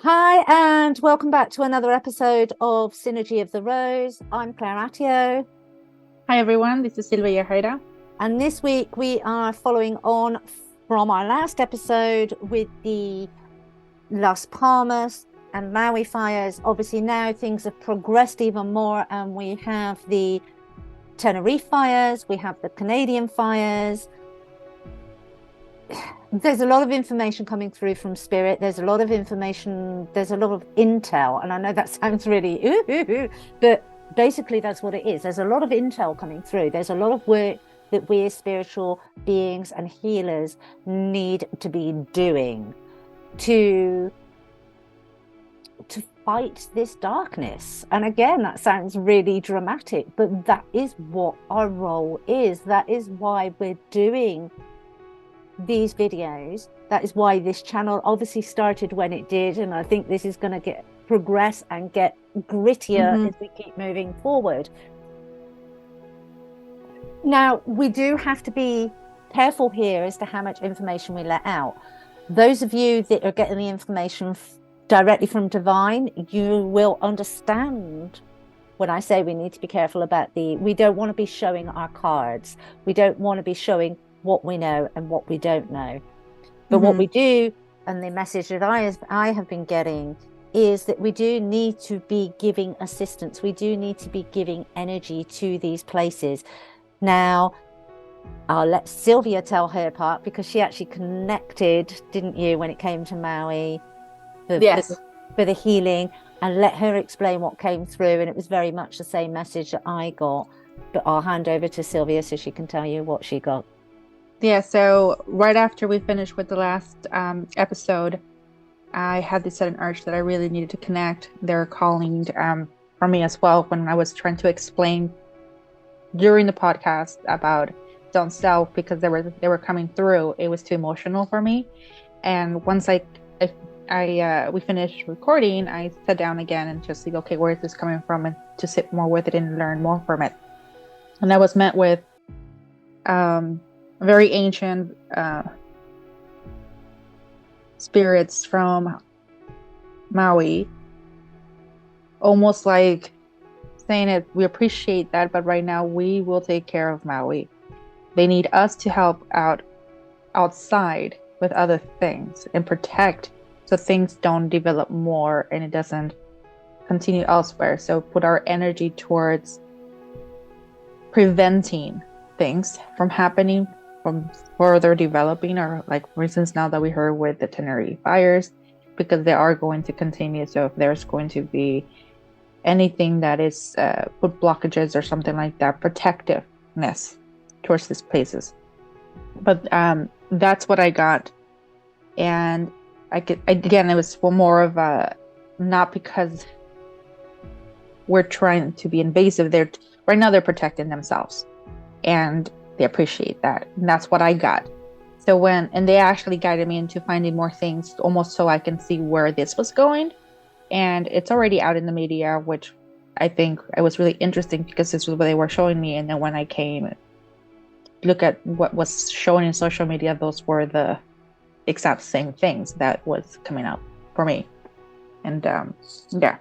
Hi, and welcome back to another episode of Synergy of the Rose. I'm Claire Attio, Hi everyone, this is Silvia. and this week we are following on from our last episode with the Las Palmas and Maui fires. Obviously, now things have progressed even more, and we have the Tenerife fires, we have the Canadian fires. There's a lot of information coming through from Spirit. There's a lot of information, there's a lot of intel, and I know that sounds really but basically that's what it is. There's a lot of intel coming through. There's a lot of work that we as spiritual beings and healers need to be doing to fight this darkness. And again, that sounds really dramatic, but that is what our role is. That is why we're doing these videos. That is why this channel obviously started when it did, and I think this is going to progress and get grittier as we keep moving forward. Now, we do have to be careful here as to how much information we let out. Those of you that are getting the information directly from Divine, you will understand when I say we need to be careful about we don't want to be showing our cards. We don't want to be showing what we know and what we don't know. But what we do, and the message that I have been getting, is that we do need to be giving assistance. We do need to be giving energy to these places. Now, I'll let Silvia tell her part, because she actually connected, didn't you, when it came to Maui for the healing, and let her explain what came through. And it was very much the same message that I got. But I'll hand over to Silvia so she can tell you what she got. Yeah, so right after we finished with the last episode, I had this sudden urge that I really needed to connect. They're calling for me as well when I was trying to explain during the podcast about Don't Self, because they were coming through. It was too emotional for me. And once we finished recording, I sat down again and just like, okay, where is this coming from? And to sit more with it and learn more from it. And I was met with very ancient spirits from Maui, almost like saying it, we appreciate that, but right now we will take care of Maui. They need us to help out outside with other things and protect so things don't develop more and it doesn't continue elsewhere. So put our energy towards preventing things from happening, from further developing, or like for instance now that we heard with the Tenerife fires, because they are going to continue. So if there's going to be anything that is put blockages or something like that, protectiveness towards these places. But that's what I got. And again, it was more of a, not because we're trying to be invasive. Right now they're protecting themselves and they appreciate that. And that's what I got. So and they actually guided me into finding more things, almost so I can see where this was going. And it's already out in the media, which I think it was really interesting because this was what they were showing me. And then when I came look at what was shown in social media, those were the exact same things that was coming out for me. And yeah.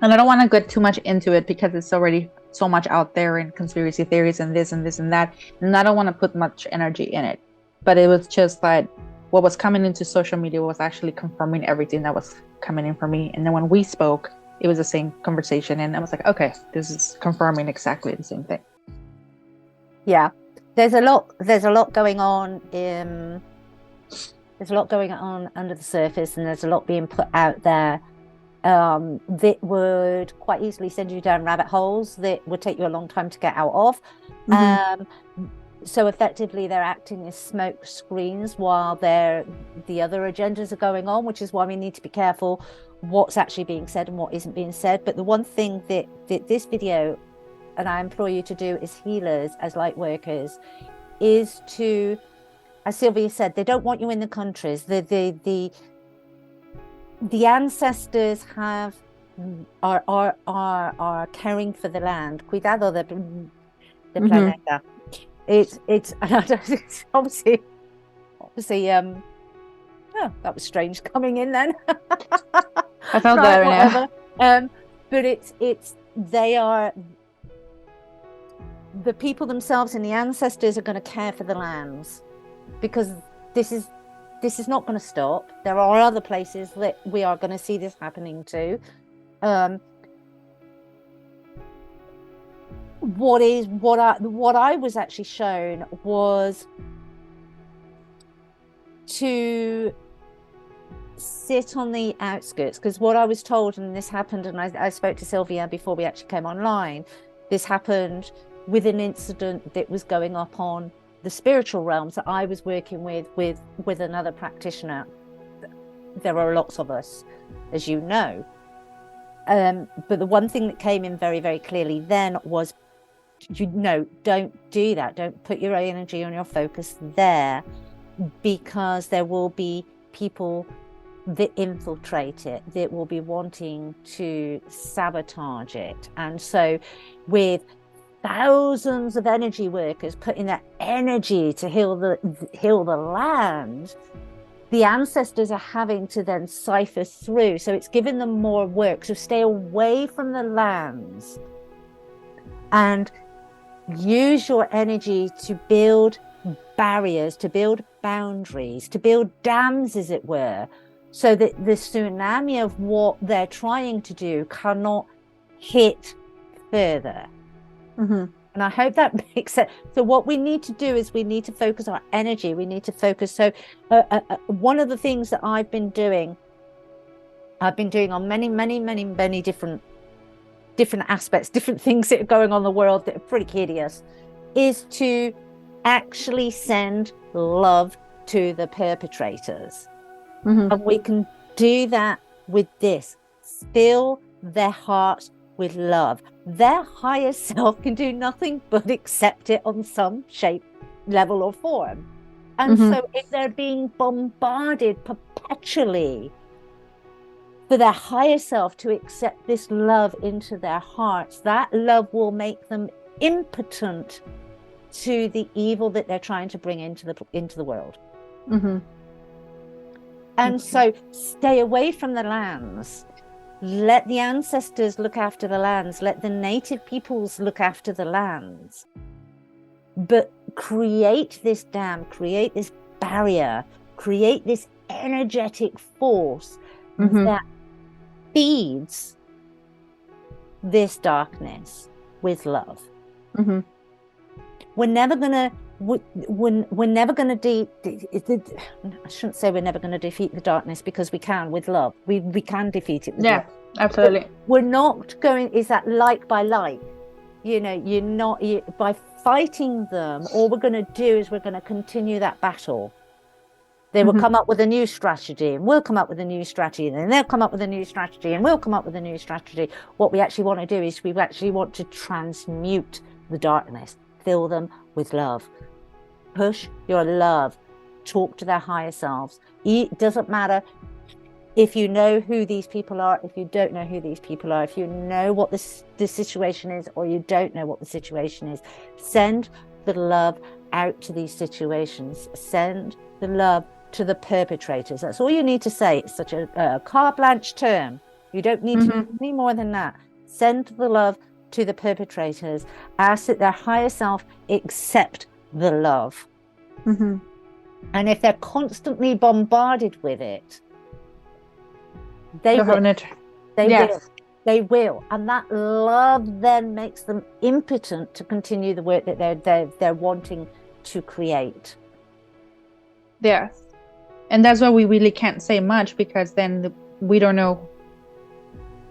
And I don't want to get too much into it because it's already so much out there in conspiracy theories and this and this and that. And I don't want to put much energy in it. But it was just that what was coming into social media was actually confirming everything that was coming in for me. And then when we spoke, it was the same conversation. And I was like, okay, this is confirming exactly the same thing. Yeah. There's a lot going on there's a lot going on under the surface, and there's a lot being put out there that would quite easily send you down rabbit holes that would take you a long time to get out of. So effectively they're acting as smoke screens while the other agendas are going on, which is why we need to be careful what's actually being said and what isn't being said. But the one thing that this video, and I implore you to do as healers, as light workers, is to, as Silvia said, they don't want you in the countries. The ancestors are caring for the land. Cuidado de planeta. It's obviously oh, that was strange coming in then. I felt right, that. whatever. But they are the people themselves, and the ancestors are going to care for the lands, because this is not going to stop. There are other places that we are going to see this happening to. What I was actually shown was to sit on the outskirts, because what I was told, and this happened, and I spoke to Silvia before we actually came online, this happened with an incident that was going up on the spiritual realms that I was working with another practitioner. There are lots of us, as you know, but the one thing that came in very, very clearly then was, don't do that. Don't put your energy on your focus there, because there will be people that infiltrate it, that will be wanting to sabotage it. And so with thousands of energy workers putting their energy to heal the land, the ancestors are having to then cipher through. So it's giving them more work. So stay away from the lands and use your energy to build barriers, to build boundaries, to build dams, as it were, so that the tsunami of what they're trying to do cannot hit further. And I hope that makes sense. So what we need to do is we need to focus our energy. We need to focus. So one of the things that I've been doing on many different aspects, different things that are going on in the world that are pretty hideous, is to actually send love to the perpetrators. And we can do that with this. Fill their hearts with love. Their higher self can do nothing but accept it on some shape, level, or form. And so if they're being bombarded perpetually for their higher self to accept this love into their hearts, that love will make them impotent to the evil that they're trying to bring into the world. And so stay away from the lands. Let the ancestors look after the lands. Let the native peoples look after the lands. But create this dam, create this barrier, create this energetic force that feeds this darkness with love. We're never gonna we're never going to I shouldn't say we're never going to defeat the darkness, because we can with love. We can defeat it with love. Absolutely. But we're not going, is that like by like? By fighting them, all we're going to do is we're going to continue that battle. They will come up with a new strategy, and we'll come up with a new strategy, and then they'll come up with a new strategy, and we'll come up with a new strategy. What we actually want to do is we actually want to transmute the darkness, fill them with love. Push your love. Talk to their higher selves. It doesn't matter if you know who these people are, if you don't know who these people are, if you know what the situation is or you don't know what the situation is. Send the love out to these situations. Send the love to the perpetrators. That's all you need to say. It's such a carte blanche term. You don't need to do any more than that. Send the love to the perpetrators. Ask that their higher self accept the love. And if they're constantly bombarded with it, they will. They will. And that love then makes them impotent to continue the work that they're wanting to create. Yes. And that's why we really can't say much, because then we don't know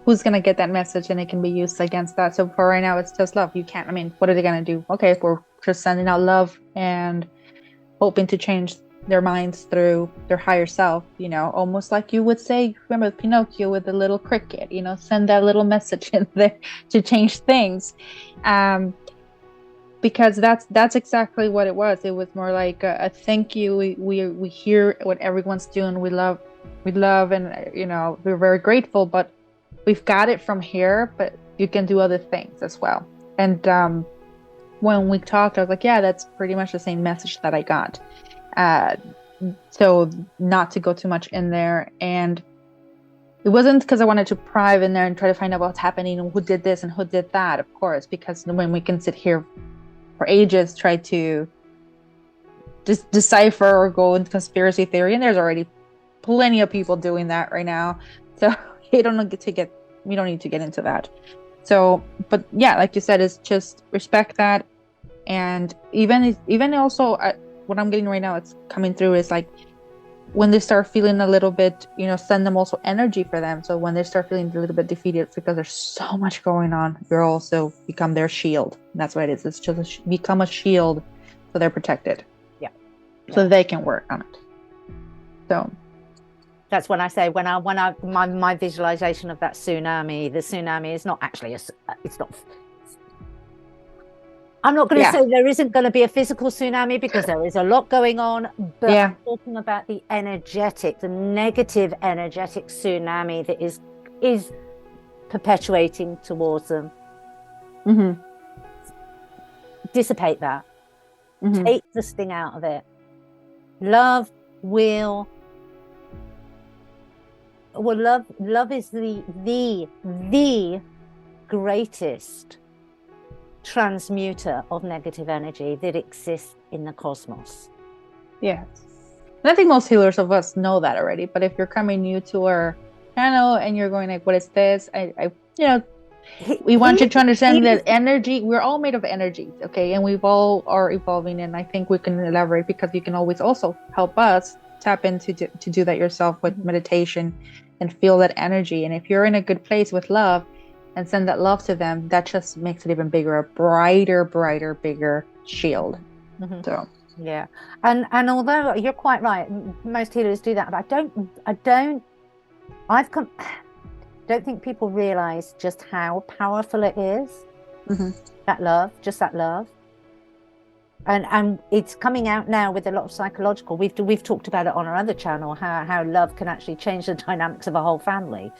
who's going to get that message and it can be used against that. So for right now, it's just love. You can't, what are they going to do? Okay, we're just sending out love and hoping to change their minds through their higher self, almost like you would say, remember Pinocchio with the little cricket, send that little message in there to change things. Because that's exactly what it was. It was more like a thank you. We hear what everyone's doing. We love, and we're very grateful, but we've got it from here, but you can do other things as well. And when we talked, I was like, yeah, that's pretty much the same message that I got. So not to go too much in there. And it wasn't because I wanted to pry in there and try to find out what's happening and who did this and who did that, of course, because when we can sit here for ages, try to just decipher or go into conspiracy theory, and there's already plenty of people doing that right now. So we don't need to get into that. So, but yeah, like you said, is just respect that. And even also what I'm getting right now, it's coming through is like when they start feeling a little bit, send them also energy for them. So when they start feeling a little bit defeated because there's so much going on, you're also become their shield. And that's what it is. It's just become a shield so they're protected. Yeah. So they can work on it. So that's when I say my visualization of that tsunami. The tsunami is not actually it's not. I'm not going to say there isn't going to be a physical tsunami, because there is a lot going on, but I'm talking about the negative energetic tsunami that is perpetuating towards them. Mm-hmm. Dissipate that. Mm-hmm. Take the sting out of it. Love is the greatest transmuter of negative energy that exists in the cosmos. Yes. And I think most healers of us know that already, but if you're coming new to our channel and you're going like, what is this? We want you to understand that energy, we're all made of energy, okay? And we've all are evolving, and I think we can elaborate, because you can always also help us tap into to do that yourself with meditation and feel that energy. And if you're in a good place with love and send that love to them, that just makes it even bigger, a brighter, bigger shield. Mm-hmm. So yeah, and although you're quite right, most healers do that, but I don't think people realize just how powerful it is. Mm-hmm. That love, and it's coming out now with a lot of psychological. We've talked about it on our other channel, how love can actually change the dynamics of a whole family.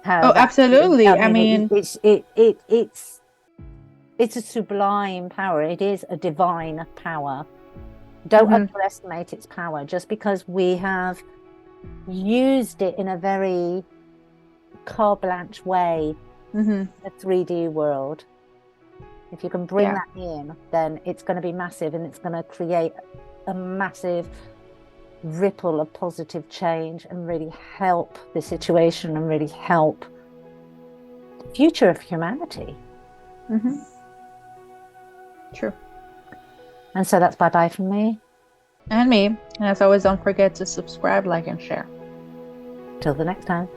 Absolutely. I mean, it's a sublime power. It is a divine power. Don't underestimate its power. Just because we have used it in a very carte blanche way, in the 3D world, if you can bring that in, then it's going to be massive, and it's going to create a massive ripple of positive change and really help the situation and really help the future of humanity. True. And so that's bye-bye from me. And me. And as always, don't forget to subscribe, like, and share. Till the next time.